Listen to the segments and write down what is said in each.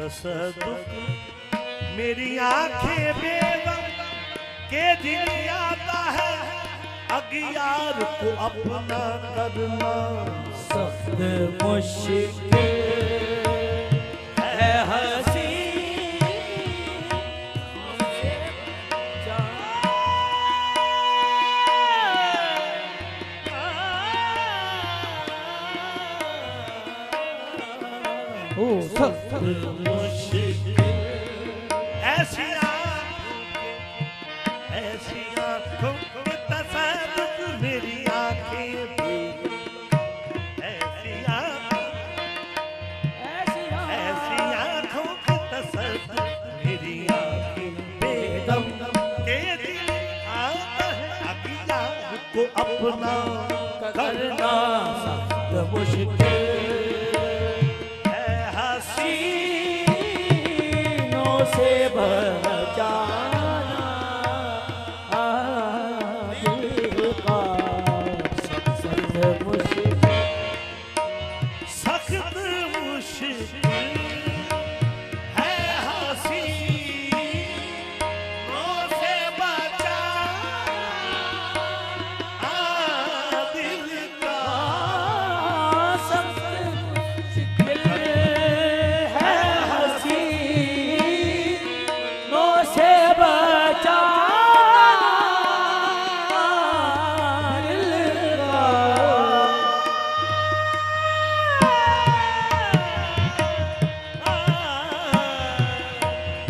तसदुक मेरी आंखें बेगम के दिल आता है अगियार को अपना करना सख्त मुश्किल है हंसी सख्त मुश्किल ऐसी आंखों के तसदुक मेरी आंखें ऐसी आंखों के तसदुक मेरी आंखें बेदम के दिल आता है अगियार को अपना करना सख्त मुश्किल हसीनों से बचाना दिल का सख्त मुश्किल सख्त मुश्किल है हसीनों से बचाना दिल का सख्त मुश्किल है हसीनों से बचाना दिल का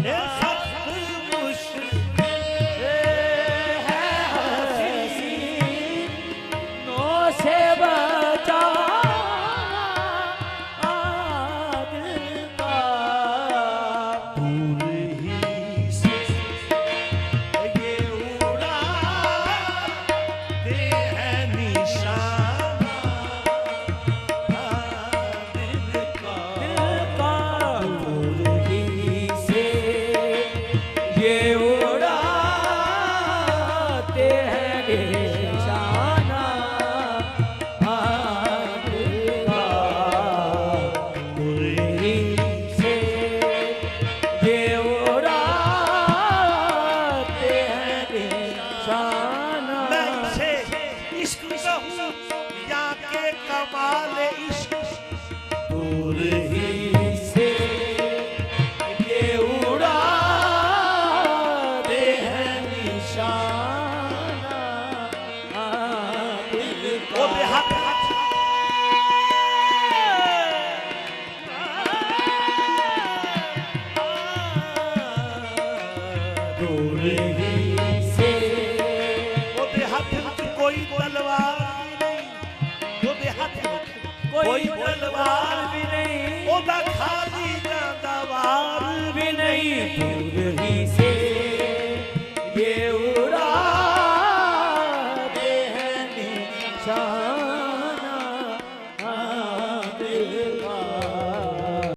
ये सख्त मुश्किल है हसीनों से बचाना दिल का दूर ही से ये उड़ा दे है निशाना दिल का दूर ही से ये उड़ाते हैं निशाना दिल का दूर ही से ये उड़ाते हैं निशाना मैं इसे इश्क कहूँ या के कमाल इश्क दूर ही से ये उड़ाते हैं निशाना दिल वो का बेहद दूर ही से वो बेहद कोई तलवार भी नहीं वो बेहद कोई तलवार भी नहीं ओदा खाली जांदा वार भी नहीं दूर